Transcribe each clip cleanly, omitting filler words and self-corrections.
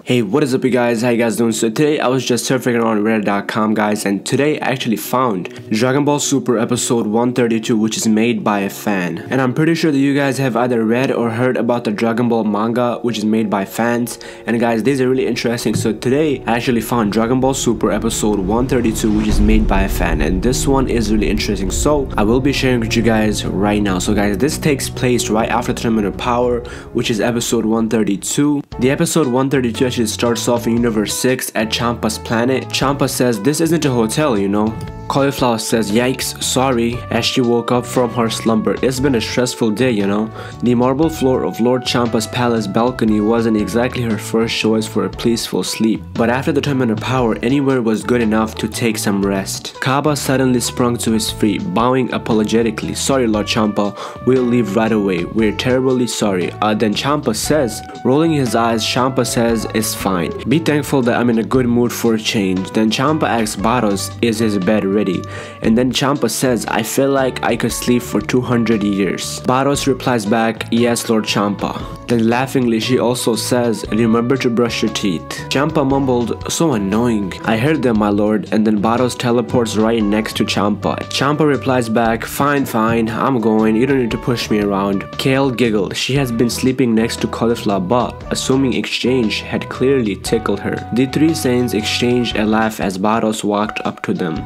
Hey, what is up you guys? How you guys doing? So today I was just surfing around reddit.com guys, and today I actually found Dragon Ball Super episode 132, which is made by a fan. And I'm pretty sure that you guys have either read or heard about the Dragon Ball manga, which is made by fans. And guys, these are really interesting. So today I actually found Dragon Ball Super episode 132, which is made by a fan, and this one is really interesting. So I will be sharing with you guys right now. So guys, this takes place right after Tournament of Power, which is episode 132. The episode 132 actually starts off in Universe 6 at Champa's planet. Champa says, "This isn't a hotel, you know." Cauliflower says, "Yikes, sorry," as she woke up from her slumber. "It's been a stressful day, you know." The marble floor of Lord Champa's palace balcony wasn't exactly her first choice for a peaceful sleep, but after the Tournament of Power, anywhere was good enough to take some rest. Kaba suddenly sprung to his feet, bowing apologetically. "Sorry, Lord Champa, we'll leave right away. We're terribly sorry." Then Champa says, rolling his eyes, Champa says, "It's fine. Be thankful that I'm in a good mood for a change." Then Champa asks Barros, "Is his bed ready?" And then Champa says, "I feel like I could sleep for 200 years. Barros replies back, "Yes, Lord Champa." Then laughingly she also says, "Remember to brush your teeth." Champa mumbled, "So annoying." "I heard them, my lord." And then Barros teleports right next to Champa. Champa replies back, "Fine, fine, I'm going. You don't need to push me around." Kale giggled. She has been sleeping next to Cauliflower, but assuming Exchange had clearly tickled her. The three Saiyans exchanged a laugh as Barros walked up to them.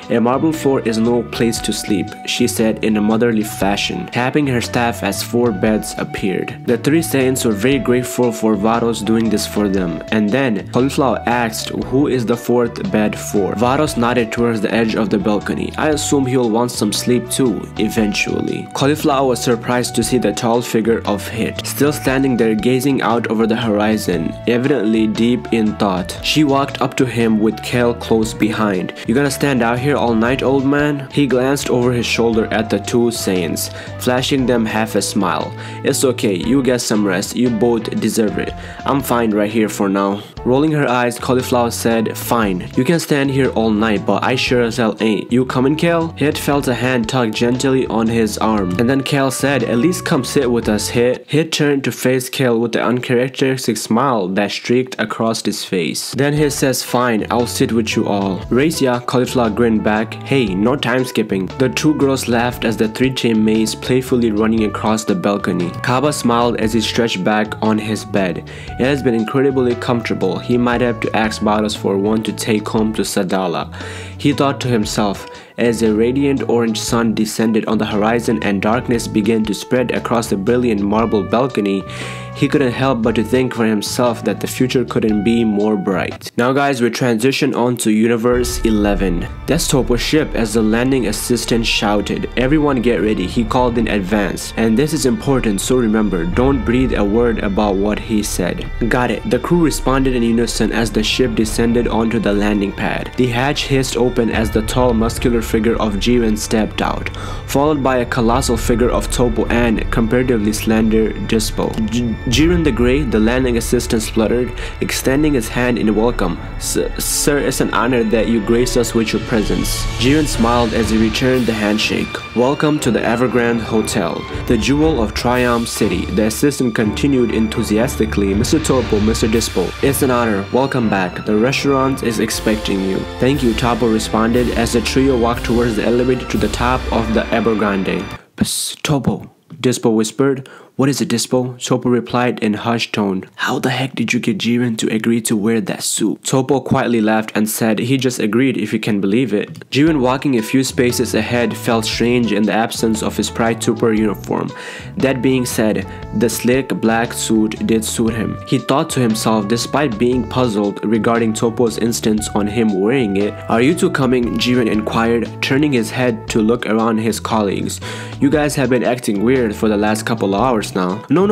"A marble floor is no place to sleep," she said in a motherly fashion, tapping her staff as 4 beds appeared. The three Saiyans were very grateful for Vados doing this for them, and then Cauliflower asked, "Who is the 4th bed for?" Vados nodded towards the edge of the balcony. "I assume he'll want some sleep too, eventually." Cauliflower was surprised to see the tall figure of Hit, still standing there gazing out over the horizon, evidently deep in thought. She walked up to him with Kale close behind. "You gonna stand out here all night, old man?" He glanced over his shoulder at the 2 Saiyans, flashing them half a smile. "It's okay, you get some rest, you both deserve it. I'm fine right here for now." Rolling her eyes, Cauliflower said, "Fine, you can stand here all night, but I sure as hell ain't. You coming, Kale?" Hit felt a hand tug gently on his arm, and then Kale said, "At least come sit with us, Hit." Hit turned to face Kale with the uncharacteristic smile that streaked across his face. Then Hit says, "Fine, I'll sit with you all." "Racia," Cauliflower grinned back, "Hey, no time skipping." The 2 girls laughed as the 3 teammates playfully running across the balcony. Kaba smiled as he stretched back on his bed. It has been incredibly comfortable. He might have to ask Barros for one to take home to Sadala. He thought to himself. As a radiant orange sun descended on the horizon and darkness began to spread across the brilliant marble balcony, he couldn't help but to think for himself that the future couldn't be more bright. Now guys, we transition on to Universe 11. That's Toppo's ship as the landing assistant shouted, "Everyone get ready," he called in advance. And this is important, so remember, don't breathe a word about what he said. "Got it." The crew responded in unison as the ship descended onto the landing pad. The hatch hissed open as the tall, muscular figure of Jiren stepped out, followed by a colossal figure of Toppo and comparatively slender Dispo. Jiren the Grey, the landing assistant spluttered, extending his hand in welcome. Sir, it's an honor that you grace us with your presence." Jiren smiled as he returned the handshake. "Welcome to the Evergrande Hotel, the jewel of Triumph City." The assistant continued enthusiastically, "Mr. Toppo, Mr. Dispo, it's an honor. Welcome back. The restaurant is expecting you." "Thank you," Toppo responded as the trio walked towards the elevator to the top of the Evergrande. "Psst, Toppo," Dispo whispered. "What is it, Dispo?" Toppo replied in hushed tone. "How the heck did you get Jiren to agree to wear that suit?" Toppo quietly laughed and said he just agreed, if you can believe it. Jiren, walking a few spaces ahead, felt strange in the absence of his Pride Super uniform. That being said, the slick black suit did suit him. He thought to himself, despite being puzzled regarding Toppo's insistence on him wearing it. "Are you two coming?" Jiren inquired, turning his head to look around his colleagues. "You guys have been acting weird for the last couple of hours now." No,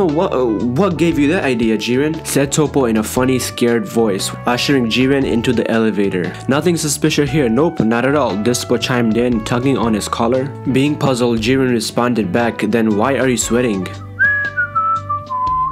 what gave you that idea, Jiren?" said Toppo in a funny, scared voice, ushering Jiren into the elevator. "Nothing suspicious here, nope, not at all," Dispo chimed in, tugging on his collar. Being puzzled, Jiren responded back, "Then why are you sweating?"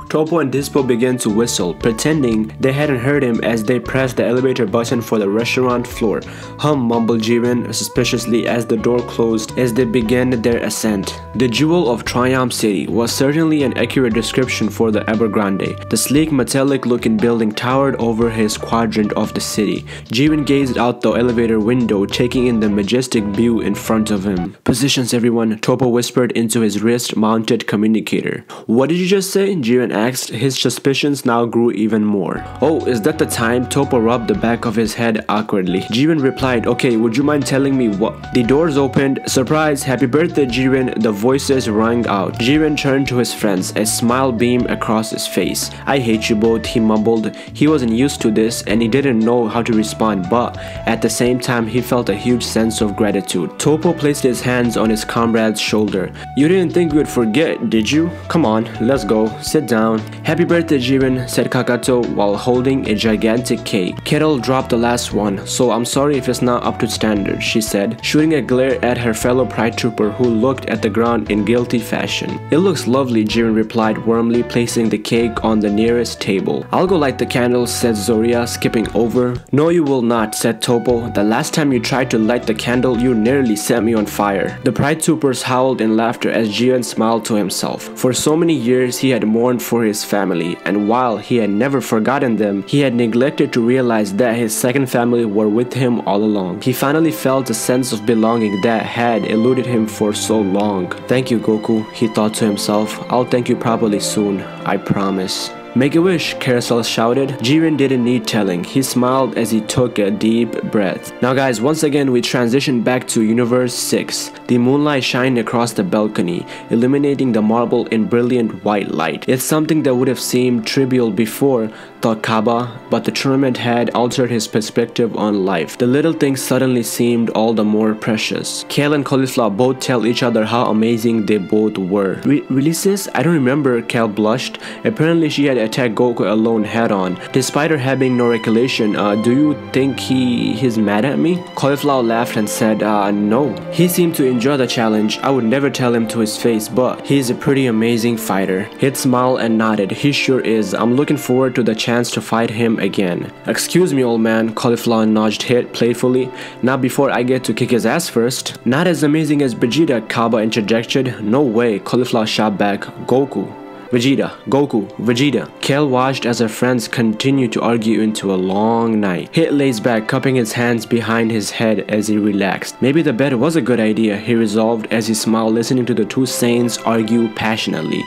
Toppo and Dispo began to whistle, pretending they hadn't heard him as they pressed the elevator button for the restaurant floor. Mumbled Jiren suspiciously as the door closed as they began their ascent. The Jewel of Triumph City was certainly an accurate description for the Evergrande. The sleek metallic-looking building towered over his quadrant of the city. Jiren gazed out the elevator window, taking in the majestic view in front of him. "Positions, everyone," Toppo whispered into his wrist-mounted communicator. "What did you just say?" Jiren asked. His suspicions now grew even more. "Oh, is that the time?" Toppo rubbed the back of his head awkwardly. Jiren replied, "Okay, would you mind telling me what?" The doors opened. "Surprise! Happy birthday, Jiren!" The voices rang out. Jiren turned to his friends, a smile beamed across his face. "I hate you both," he mumbled. He wasn't used to this and he didn't know how to respond, but at the same time he felt a huge sense of gratitude. Toppo placed his hands on his comrade's shoulder. "You didn't think we'd forget, did you? Come on, let's go. Sit down." "Happy birthday, Jiren," said Kakato while holding a gigantic cake. Kettle dropped the last one, "So I'm sorry if it's not up to standard," she said, shooting a glare at her fellow Pride Trooper who looked at the ground in guilty fashion. "It looks lovely," Jiren replied warmly, placing the cake on the nearest table. "I'll go light the candles," said Zoria, skipping over. "No, you will not," said Toppo. "The last time you tried to light the candle, you nearly set me on fire." The Pride Troopers howled in laughter as Jiren smiled to himself. For so many years, he had mourned for his family, and while he had never forgotten them, he had neglected to realize that his second family were with him all along. He finally felt a sense of belonging that had eluded him for so long. "Thank you, Goku," he thought to himself. "I'll thank you properly soon, I promise." "Make a wish," Carousel shouted. Jiren didn't need telling. He smiled as he took a deep breath. Now guys, once again we transition back to Universe 6. The moonlight shined across the balcony, illuminating the marble in brilliant white light. It's something that would have seemed trivial before, thought Kaba, but the tournament had altered his perspective on life. The little things suddenly seemed all the more precious. Kale and Cauliflower both tell each other how amazing they both were. Really sis? I don't remember, Kale blushed. Apparently she had attacked Goku alone head-on. Despite her having no recollection, do you think he's mad at me? Cauliflower laughed and said, no. He seemed to enjoy the challenge. I would never tell him to his face, but he's a pretty amazing fighter. He'd smiled and nodded. He sure is. I'm looking forward to the chance to fight him again. Excuse me, old man, Cauliflower nudged Hit playfully. Not before I get to kick his ass first. Not as amazing as Vegeta, Kaba interjected. No way, Cauliflower shot back. Goku. Vegeta, Goku, Vegeta. Kale watched as her friends continued to argue into a long night. Hit lays back, cupping his hands behind his head as he relaxed. Maybe the bed was a good idea, he resolved as he smiled listening to the two Saiyans argue passionately.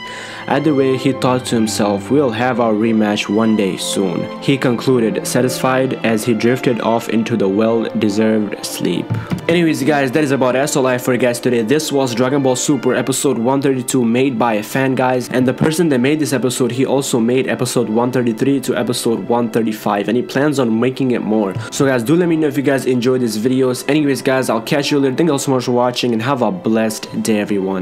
Either way, he thought to himself, we'll have our rematch one day soon. He concluded, satisfied as he drifted off into the well-deserved sleep. Anyways guys, that is about all I have for you guys today. This was Dragon Ball Super episode 132 made by a fan, guys, and the person that made this episode, he also made episode 133 to episode 135 and he plans on making it more. So guys, do let me know if you guys enjoyed these videos. Anyways guys, I'll catch you later. Thank you all so much for watching and have a blessed day everyone.